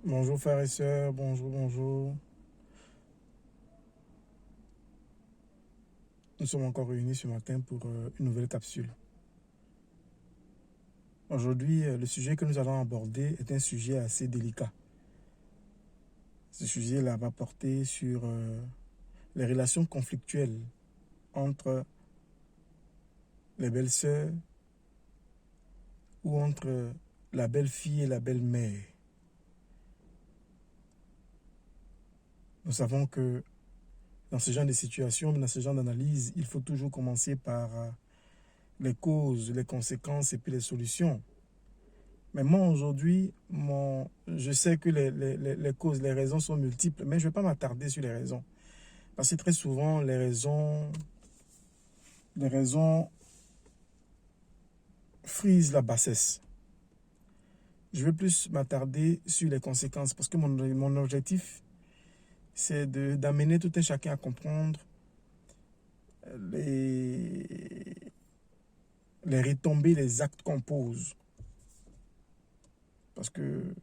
Bonjour frères et sœurs, bonjour. Nous sommes encore réunis ce matin pour une nouvelle capsule. Aujourd'hui, le sujet que nous allons aborder est un sujet assez délicat. Ce sujet-là va porter sur les relations conflictuelles entre les belles-sœurs ou entre la belle-fille et la belle-mère. Nous savons que dans ce genre de situation, dans ce genre d'analyse, il faut toujours commencer par les causes, les conséquences et puis les solutions. Mais moi, aujourd'hui, je sais que les causes, les raisons sont multiples, mais je ne vais pas m'attarder sur les raisons. Parce que très souvent, les raisons frisent la bassesse. Je vais plus m'attarder sur les conséquences, parce que mon objectif, c'est d'amener tout un chacun à comprendre les, les retombées, les actes qu'on pose. Parce que,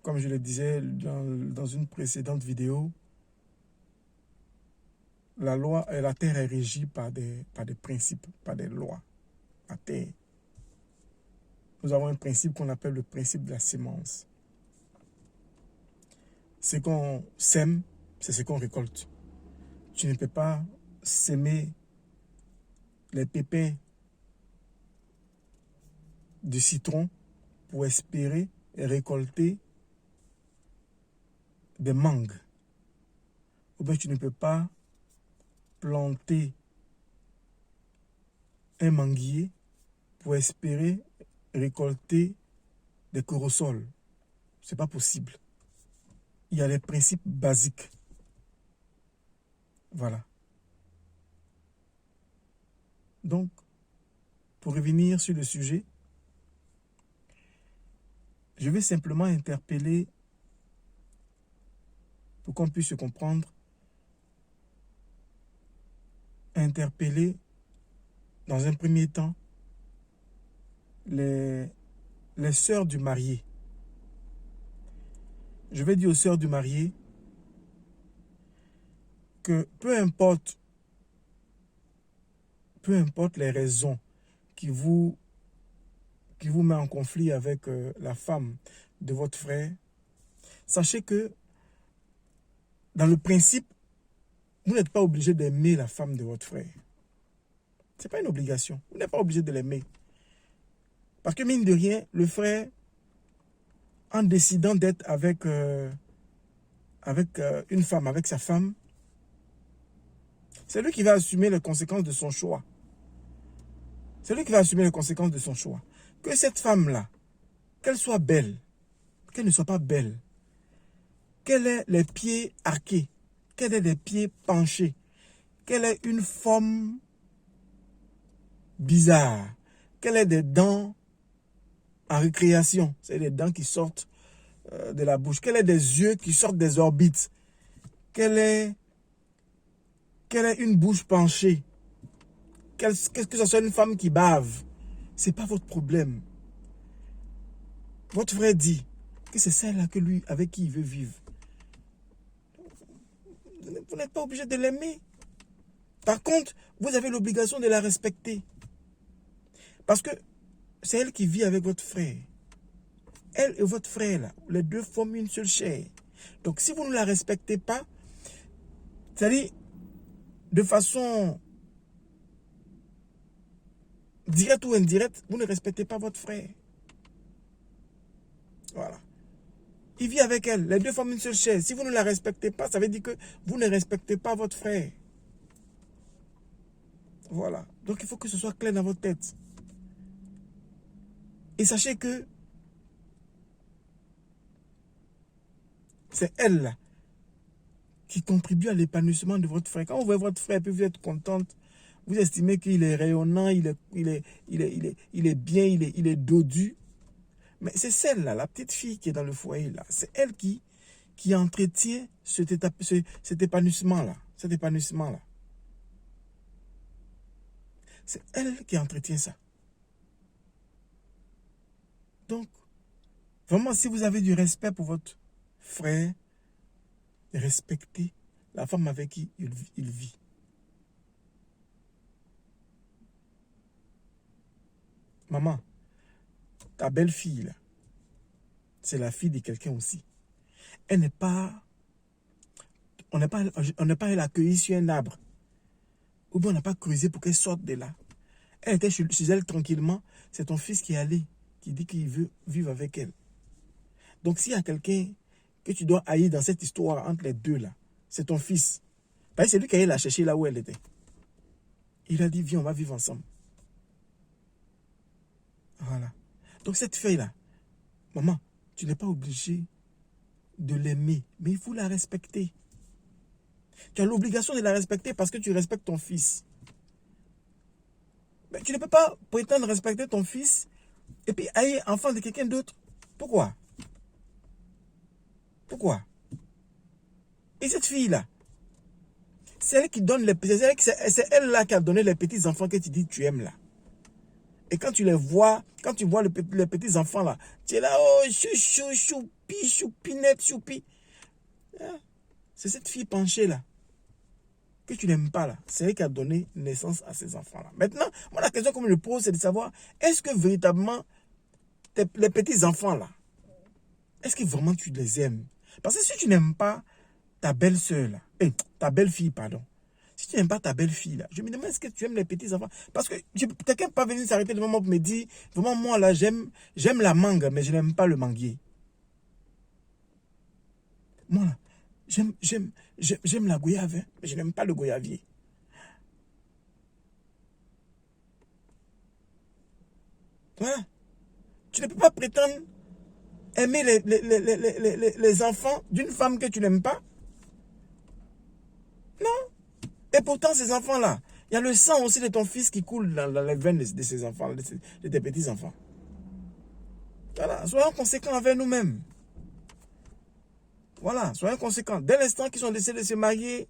comme je le disais dans une précédente vidéo, la loi et la terre est régie par des principes, par des lois. La terre. Nous avons un principe qu'on appelle le principe de la sémence. Ce qu'on sème, c'est ce qu'on récolte. Tu ne peux pas s'aimer les pépins de citron pour espérer récolter des mangues. Ou bien tu ne peux pas planter un manguier pour espérer récolter des corosols. Ce n'est pas possible. Il y a les principes basiques. Voilà. Donc, pour revenir sur le sujet, je vais simplement interpeller, pour qu'on puisse se comprendre, interpeller dans un premier temps les sœurs du marié. Je vais dire aux sœurs du marié que peu importe les raisons qui vous met en conflit avec la femme de votre frère, sachez que dans le principe, vous n'êtes pas obligé d'aimer la femme de votre frère. Ce n'est pas une obligation. Vous n'êtes pas obligé de l'aimer. Parce que mine de rien, le frère, en décidant d'être avec une femme, avec sa femme, c'est lui qui va assumer les conséquences de son choix. C'est lui qui va assumer les conséquences de son choix. Que cette femme-là, qu'elle soit belle, qu'elle ne soit pas belle, qu'elle ait les pieds arqués, qu'elle ait les pieds penchés, qu'elle ait une forme bizarre, qu'elle ait des dents en récréation, c'est des dents qui sortent de la bouche, qu'elle ait des yeux qui sortent des orbites, qu'elle ait une bouche penchée, que ce soit une femme qui bave, ce n'est pas votre problème. Votre frère dit que c'est celle-là avec qui il veut vivre. Vous n'êtes pas obligé de l'aimer. Par contre, vous avez l'obligation de la respecter. Parce que c'est elle qui vit avec votre frère. Elle et votre frère, là, les deux forment une seule chair. Donc si vous ne la respectez pas, c'est-à-dire de façon directe ou indirecte, vous ne respectez pas votre frère. Voilà. Il vit avec elle, les deux forment une seule chair. Si vous ne la respectez pas, ça veut dire que vous ne respectez pas votre frère. Voilà. Donc il faut que ce soit clair dans votre tête. Et sachez que c'est elle là qui contribue à l'épanouissement de votre frère. Quand vous voyez votre frère, puis vous êtes contente, vous estimez qu'il est rayonnant, il est bien, il est dodu. Mais c'est celle-là, la petite fille qui est dans le foyer là. C'est elle qui entretient cet épanouissement-là. Cet épanouissement-là. C'est elle qui entretient ça. Donc, Vraiment, si vous avez du respect pour votre frère, respectez la femme avec qui il vit. Maman, ta belle-fille, là, c'est la fille de quelqu'un aussi. Elle n'est pas... On n'a pas à l'accueillir sur un arbre. Ou bien on n'a pas creusé pour qu'elle sorte de là. Elle était chez elle tranquillement. C'est ton fils qui est allé, qui dit qu'il veut vivre avec elle. Donc s'il y a quelqu'un que tu dois haïr dans cette histoire entre les deux là, c'est ton fils. Parce que c'est lui qui allait la chercher là où elle était. Il a dit, viens, on va vivre ensemble. Voilà. Donc cette fille-là, maman, tu n'es pas obligé de l'aimer, mais il faut la respecter. Tu as l'obligation de la respecter parce que tu respectes ton fils. Mais tu ne peux pas prétendre respecter ton fils et puis haïr enfant de quelqu'un d'autre. Pourquoi? Pourquoi? Et cette fille-là, c'est elle qui donne c'est elle là qui a donné les petits enfants que tu dis que tu aimes là. Et quand tu les vois, quand tu vois les petits enfants là, tu es là, oh, chou, choupi, choupinette, choupi. Hein? C'est cette fille penchée là, que tu n'aimes pas là. C'est elle qui a donné naissance à ces enfants là. Maintenant, moi la question que je me pose, c'est de savoir, est-ce que véritablement, les petits enfants là, est-ce que vraiment tu les aimes? Parce que si tu n'aimes pas ta belle-sœur là, ta belle-fille, pardon. Si tu n'aimes pas ta belle-fille là, je me demande est-ce que tu aimes les petits enfants? Parce que quelqu'un peut pas venir s'arrêter devant moi pour me dire, vraiment moi là, j'aime la mangue, mais je n'aime pas le manguier. Moi là, j'aime la goyave, hein, mais je n'aime pas le goyavier. Voilà. Tu ne peux pas prétendre aimer les enfants d'une femme que tu n'aimes pas. Non. Et pourtant, ces enfants-là, il y a le sang aussi de ton fils qui coule dans les veines de ces enfants, de tes petits-enfants. Voilà, soyons conséquents envers nous-mêmes. Voilà, soyons conséquents. Dès l'instant qu'ils sont décidés de se marier,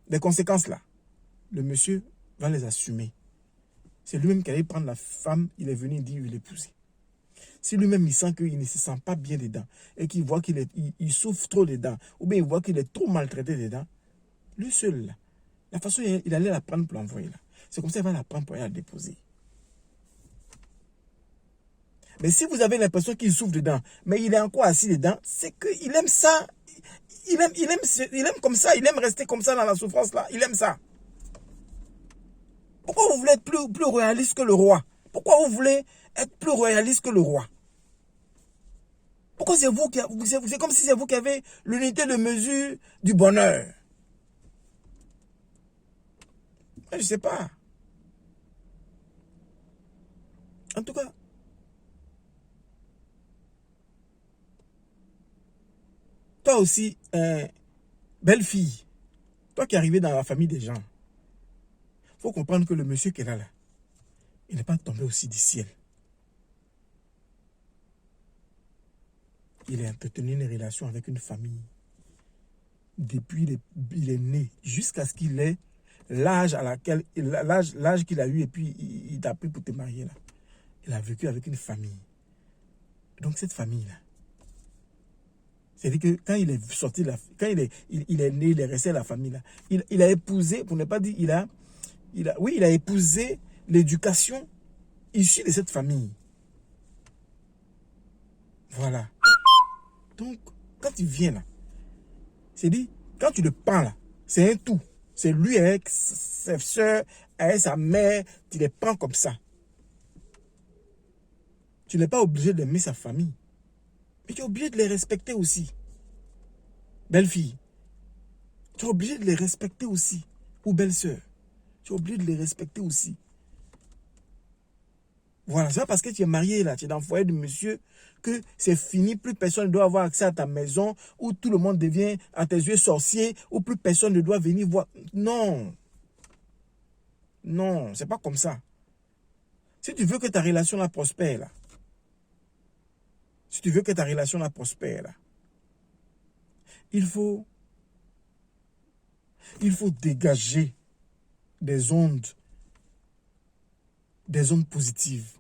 les conséquences là, le monsieur va les assumer. C'est lui-même qui allait prendre la femme, il est venu dire l'épouser. Si lui-même il sent qu'il ne se sent pas bien dedans et qu'il voit qu'il il souffre trop dedans, ou bien il voit qu'il est trop maltraité dedans, lui seul, là, la façon il allait la prendre pour l'envoyer là, c'est comme ça qu'il va la prendre pour aller la déposer. Mais si vous avez l'impression qu'il souffre dedans, mais il est encore assis dedans, c'est qu'il aime ça. Il aime comme ça, il aime rester comme ça dans la souffrance là, il aime ça. Pourquoi vous voulez être plus royaliste que le roi? Pourquoi vous voulez être plus royaliste que le roi? Pourquoi c'est vous qui... C'est comme si c'est vous qui avez l'unité de mesure du bonheur. Je ne sais pas. En tout cas, toi aussi, belle fille, toi qui es arrivé dans la famille des gens, il faut comprendre que le monsieur qui est là, il n'est pas tombé aussi du ciel. Il a entretenu une relation avec une famille. Depuis il est né, jusqu'à ce qu'il ait l'âge qu'il a eu et puis il t'a pris pour te marier là. Il a vécu avec une famille. Donc cette famille-là, c'est-à-dire que quand il est sorti, quand il est né, il est resté à la famille là. Il a épousé, pour ne pas dire, il a épousé l'éducation issue de cette famille. Voilà. Donc, quand il vient là, c'est dit, quand tu le prends là, c'est un tout. C'est lui avec ses soeurs, avec sa mère, tu les prends comme ça. Tu n'es pas obligé d'aimer sa famille. Mais tu es obligé de les respecter aussi. Belle fille, tu es obligé de les respecter aussi. Ou belle sœur, tu es obligé de les respecter aussi. Voilà, c'est pas parce que tu es marié là, tu es dans le foyer de monsieur, que c'est fini, plus personne ne doit avoir accès à ta maison, ou tout le monde devient à tes yeux sorcier, ou plus personne ne doit venir voir. Non. Non, c'est pas comme ça. Si tu veux que ta relation là prospère là, si tu veux que ta relation là prospère là, il faut dégager des ondes positives.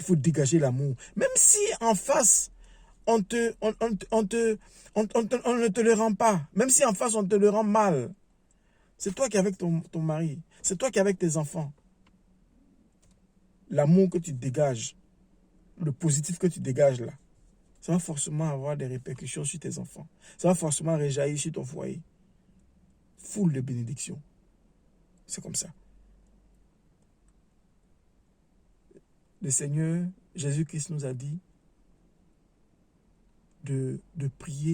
Il faut dégager l'amour. Même si en face, on ne te le rend pas. Même si en face, on te le rend mal. C'est toi qui es avec ton mari. C'est toi qui es avec tes enfants. L'amour que tu dégages, le positif que tu dégages là, ça va forcément avoir des répercussions sur tes enfants. Ça va forcément réjaillir sur ton foyer. Foule de bénédictions. C'est comme ça. Le Seigneur, Jésus-Christ nous a dit de prier